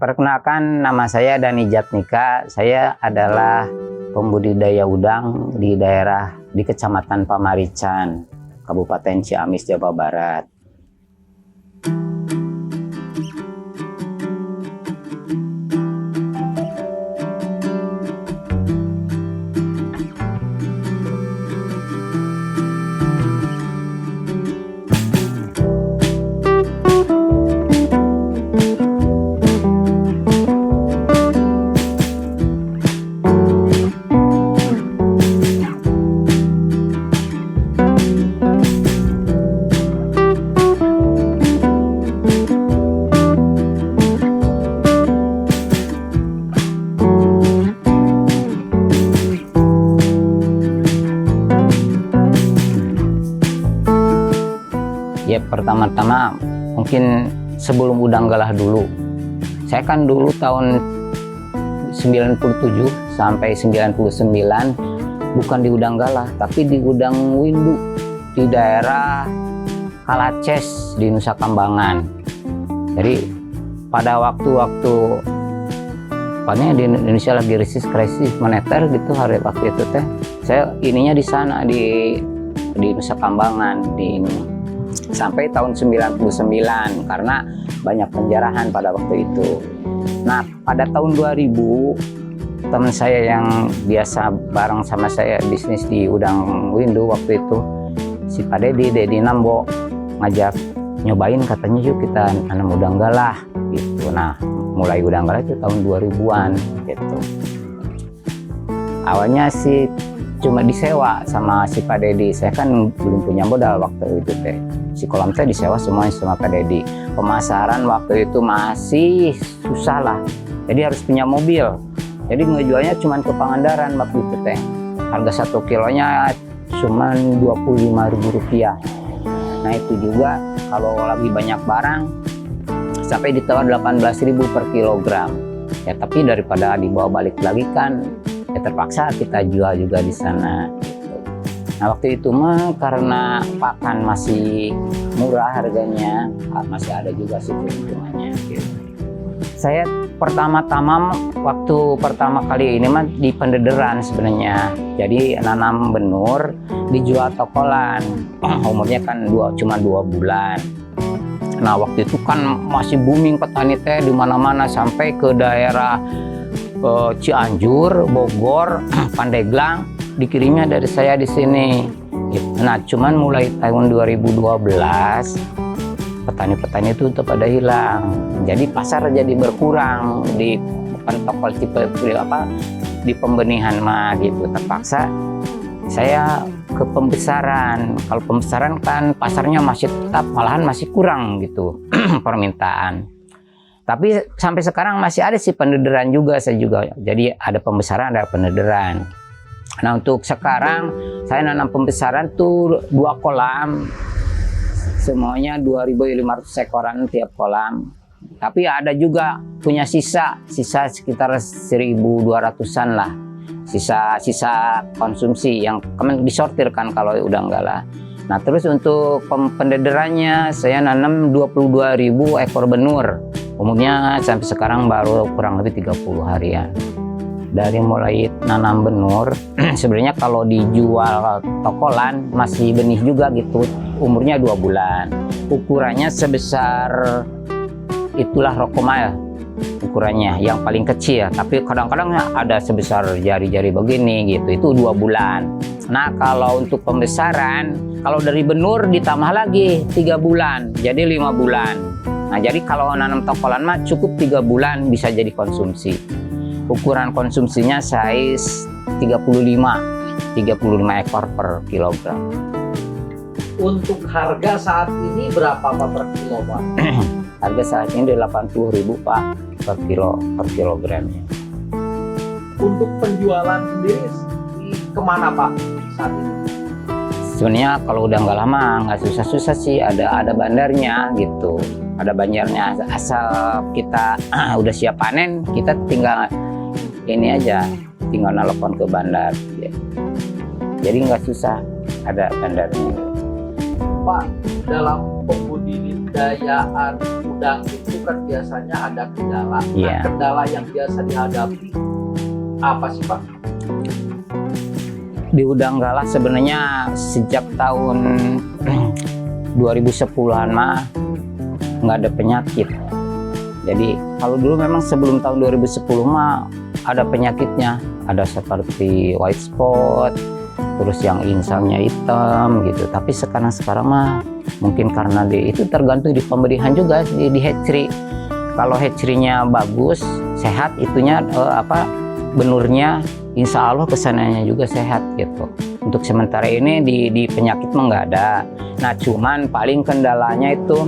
Perkenalkan, nama saya Dani Jatnika. Saya adalah pembudidaya udang di Kecamatan Pamarican, Kabupaten Ciamis, Jawa Barat. Ya, pertama-tama mungkin sebelum udang galah dulu. Saya kan dulu tahun 97 sampai 99 bukan di udang galah, tapi di udang windu di daerah Kalaces di Nusa Kambangan. Jadi pada waktu-waktu di Indonesia lagi krisis moneter gitu, hari waktu itu teh saya ininya di sana di Nusa Kambangan di ini. Sampai tahun 99 karena banyak penjarahan pada waktu itu. Nah, pada tahun 2000 teman saya yang biasa bareng sama saya bisnis di udang windu waktu itu, si Pak Dedi Nambo ngajak nyobain, katanya yuk kita nanam udang galah gitu. Nah, mulai udang galah itu tahun 2000-an gitu. Awalnya sih cuma disewa sama si Pak Dedi. Saya kan belum punya modal waktu itu teh. Si kolam teh disewa semuanya sama Pak Dedi. Pemasaran waktu itu masih susah lah. Jadi harus punya mobil. Jadi ngejualnya cuma ke Pangandaran waktu itu teh. Harga 1 kilonya cuma Rp25.000. Nah itu juga kalau lagi banyak barang sampai ditawar 18.000 per kilogram. Ya tapi daripada dibawa balik lagi kan, ya terpaksa kita jual juga di sana. Nah waktu itu mah karena pakan masih murah harganya, masih ada juga sih keuntungannya gitu. Saya pertama-tama waktu pertama kali ini mah di pendederan sebenarnya. Jadi nanam benur dijual tokolan. Umurnya kan cuma 2 bulan. Nah waktu itu kan masih booming petani teh di mana-mana sampai ke daerah Cianjur, Bogor, Pandeglang, dikirimnya dari saya di sini. Nah, cuman mulai tahun 2012 petani-petani itu udah pada hilang. Jadi pasar jadi berkurang di toko tipe di pembenihan mah gitu. Terpaksa saya ke pembesaran. Kalau pembesaran kan pasarnya masih tetap, malahan masih kurang gitu permintaan. Tapi sampai sekarang masih ada sih pendederan juga, saya juga. Jadi ada pembesaran, ada pendederan. Nah untuk sekarang saya nanam pembesaran tuh 2 kolam. Semuanya 2.500 ekoran tiap kolam. Tapi ada juga punya sisa sekitar 1.200-an lah. Sisa konsumsi yang disortir kan kalau udang galah. Nah terus untuk pendederannya saya nanam 22.000 ekor benur. Umumnya sampai sekarang baru kurang lebih 30 harian. Dari mulai nanam benur, sebenarnya kalau dijual tokolan masih benih juga gitu. Umurnya 2 bulan. Ukurannya sebesar itulah rokomal ukurannya, yang paling kecil. Tapi kadang-kadang ada sebesar jari-jari begini gitu. Itu 2 bulan. Nah kalau untuk pembesaran, kalau dari benur ditambah lagi 3 bulan, jadi 5 bulan. Nah jadi kalau nanam tokolan mah cukup 3 bulan bisa jadi konsumsi. Ukuran konsumsinya size 35 ekor per kilogram. Untuk harga saat ini berapa Pak per kilo Pak? Harga saat ini 80.000 Pak per kilogramnya. Untuk penjualan sendiri kemana Pak saat ini? Sebenarnya kalau udah nggak lama nggak susah-susah sih, ada bandarnya gitu. Ada bandarnya, asal kita udah siap panen, kita tinggal ini aja, tinggal nelpon ke bandar. Jadi nggak susah, ada bandarnya. Pak, dalam pembudidayaan udang itu kan biasanya ada kendala. Iya. Nah, kendala yang biasa dihadapi apa sih Pak? Di udang galah sebenarnya sejak tahun 2010-an mah nggak ada penyakit. Jadi kalau dulu memang sebelum tahun 2010 mah ada penyakitnya, ada seperti white spot, terus yang insangnya hitam gitu. Tapi sekarang mah mungkin karena itu tergantung di pemberian juga di hatchery. Kalau hatchery-nya bagus, sehat, itunya benurnya insya Allah kesananya juga sehat gitu. Untuk sementara ini di penyakit mah nggak ada. Nah cuman paling kendalanya itu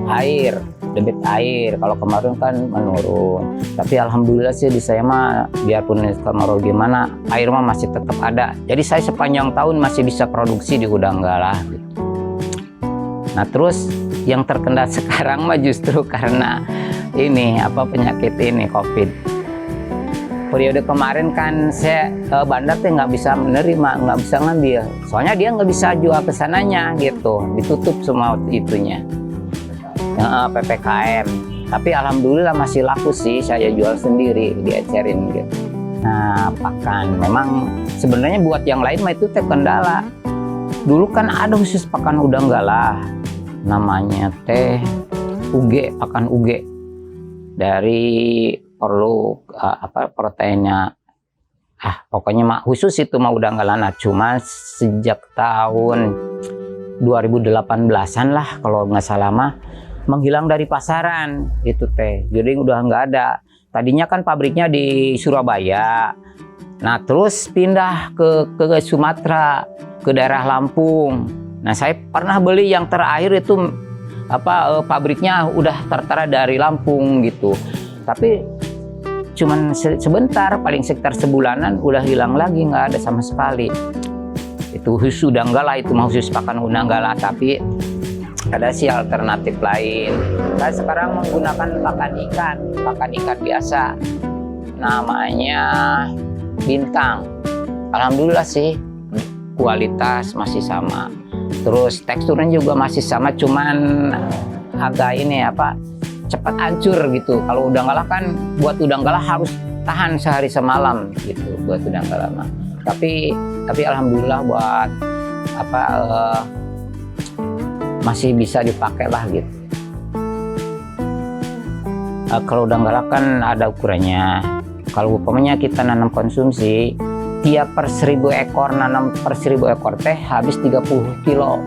air, debit air. Kalau kemarin kan menurun, tapi alhamdulillah sih di saya mah biarpun kemarau gimana, air mah masih tetap ada. Jadi saya sepanjang tahun masih bisa produksi di udang galah gitu. Nah terus yang terkendala sekarang mah justru karena ini penyakit ini COVID. Periode kemarin kan saya bandar tuh nggak bisa menerima, nggak bisa ngambil, soalnya dia nggak bisa jual ke sananya gitu, ditutup semua itunya. PPKM, tapi alhamdulillah masih laku sih, saya jual sendiri, diecerin gitu. Nah pakan memang sebenarnya buat yang lain mah itu teh kendala. Dulu kan ada khusus pakan udang galah, namanya teh uge, pakan uge, dari perlu proteinnya, pokoknya mah khusus itu mah udang galah. Nah cuma sejak tahun 2018-an lah kalau nggak salah mah menghilang dari pasaran itu teh, jadi udah nggak ada. Tadinya kan pabriknya di Surabaya, nah terus pindah ke Sumatera, ke daerah Lampung. Nah saya pernah beli yang terakhir itu pabriknya udah tertera dari Lampung gitu, tapi cuman sebentar, paling sekitar sebulanan udah hilang lagi, nggak ada sama sekali. Itu khusus udang galah, itu mau khusus pakan udang galah, tapi ada sih alternatif lain. Saya sekarang menggunakan pakan ikan biasa, namanya Bintang. Alhamdulillah sih kualitas masih sama, terus teksturnya juga masih sama, cuman agak ini cepat hancur gitu. Kalau udang galah kan, buat udang galah harus tahan sehari semalam gitu buat udang galah mah. Tapi alhamdulillah buat masih bisa dipakai lah gitu. Kalau udang galah kan ada ukurannya. Kalau umpamanya kita nanam konsumsi, tiap per 1000 ekor nanam per 1000 ekor teh habis 30 kilo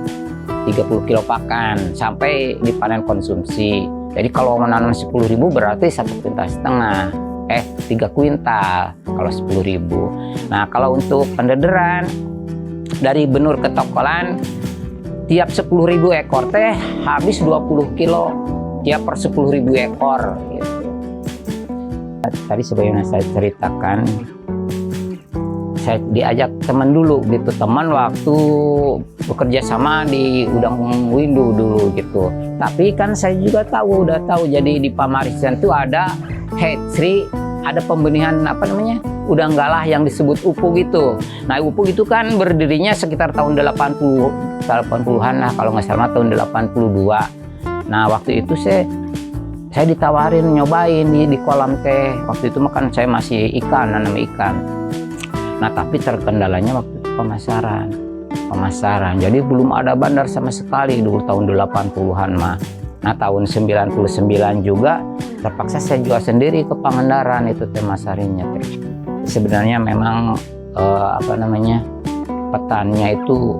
pakan sampai dipanen konsumsi. Jadi kalau menanam 10.000 berarti 1,5 kuintal, 3 kuintal kalau 10.000. Nah kalau untuk pendederan dari benur ke tokolan, tiap 10.000 ekor teh habis 20 kilo tiap per 10.000 ekor gitu. Tadi sebagaimana saya ceritakan, saya diajak teman dulu gitu, teman waktu bekerja sama di Udang Windu dulu gitu. Tapi kan saya juga udah tahu jadi di Pamarisan itu ada hatchery, ada pembenihan udang galah yang disebut UPU gitu. Nah UPU itu kan berdirinya sekitar tahun 80-an lah, kalau nggak salah tahun 82. Nah waktu itu saya ditawarin nyobain di kolam teh. Waktu itu makan saya masih nanam ikan. Nah tapi terkendalanya waktu itu pemasaran. Jadi belum ada bandar sama sekali dulu tahun 80-an mah. Nah tahun 99 juga terpaksa saya jual sendiri ke Pangandaran itu teh masarinnya teh. Sebenarnya memang petaninya itu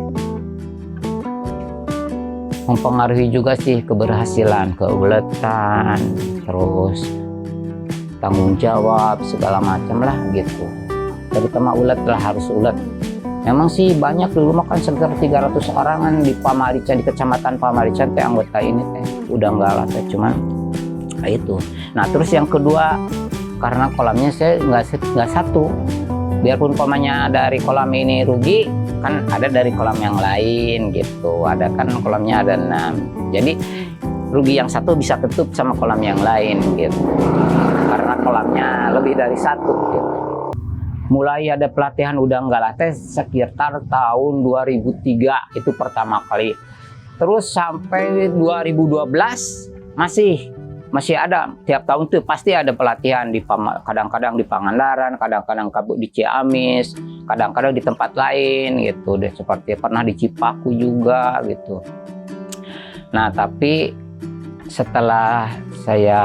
mempengaruhi juga sih keberhasilan, keuletan, terus tanggung jawab segala macam lah gitu. Terutama ulet lah, harus ulet. Memang sih banyak dulu makan sekitar 300 orangan di Pamarican, di kecamatan Pamarican teh anggota ini teh udang galah teh, cuman itu. Nah terus yang kedua, karena kolamnya saya nggak satu, biarpun umpamanya dari kolam ini rugi, kan ada dari kolam yang lain gitu. Ada kan kolamnya ada 6, jadi rugi yang satu bisa tutup sama kolam yang lain gitu, karena kolamnya lebih dari satu gitu. Mulai ada pelatihan udang galah teh sekitar tahun 2003 itu pertama kali. Terus sampai 2012 masih masih ada tiap tahun tuh pasti ada pelatihan kadang-kadang di Pangandaran, kadang-kadang di Ciamis, kadang-kadang di tempat lain gitu deh, seperti pernah di Cipaku juga gitu. Nah tapi setelah saya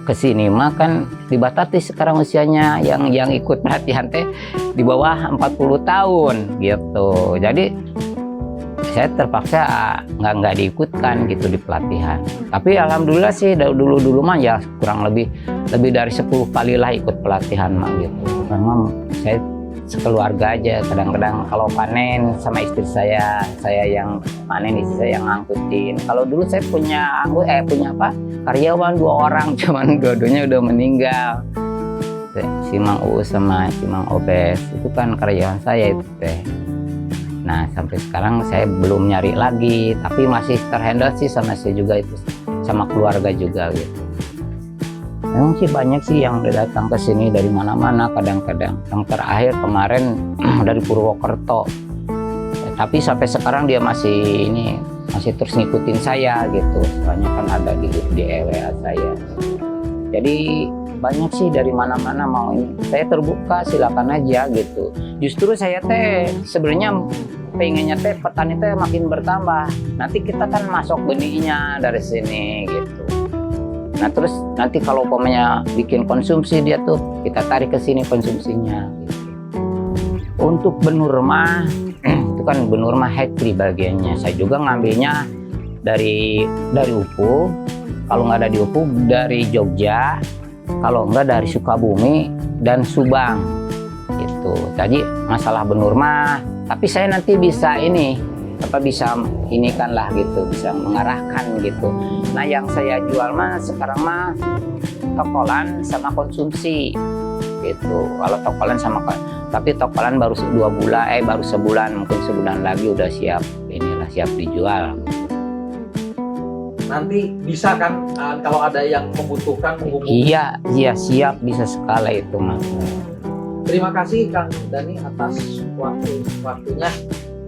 kesini mah kan dibatasi sekarang usianya yang ikut pelatihan teh di bawah 40 tahun gitu. Jadi saya terpaksa nggak diikutkan gitu di pelatihan. Tapi alhamdulillah sih dulu mah ya kurang lebih dari 10 kali lah ikut pelatihan mah gitu. Memang saya sekeluarga aja kadang-kadang kalau panen sama istri saya yang panen, istri saya yang ngangkutin. Kalau dulu saya punya karyawan 2 orang, cuman dua-duanya udah meninggal. Si Mang Uus sama si Mang Obes itu kan karyawan saya itu teh. Nah sampai sekarang saya belum nyari lagi, tapi masih terhandle sih sama saya juga itu, sama keluarga juga gitu. Memang sih banyak sih yang datang ke sini dari mana-mana kadang-kadang. Yang terakhir kemarin dari Purwokerto. Tapi sampai sekarang dia masih terus ngikutin saya gitu. Soalnya kan ada di EWA saya. Jadi banyak sih dari mana-mana mau ini. Saya terbuka, silakan aja gitu. Justru saya teh sebenarnya pengennya teh petani teh makin bertambah. Nanti kita kan masuk benihnya dari sini gitu. Nah terus nanti kalau umpamanya bikin konsumsi dia tuh kita tarik ke sini konsumsinya gitu. Untuk benur mah itu kan benur mah hatchery bagiannya. Saya juga ngambilnya dari UPU. Kalau nggak ada di UPU dari Jogja, kalau nggak dari Sukabumi dan Subang gitu. Jadi masalah benur mah, tapi saya nanti bisa bisa mengarahkan gitu. Nah yang saya jual mah sekarang mah tokolan sama konsumsi gitu. Kalau tokolan tapi tokolan baru 2 bulan, baru sebulan, mungkin sebulan lagi udah siap dijual. Nanti bisa kan kalau ada yang membutuhkan menghubungi? Iya siap, bisa sekali itu mas. Terima kasih Kang Dhani atas waktunya.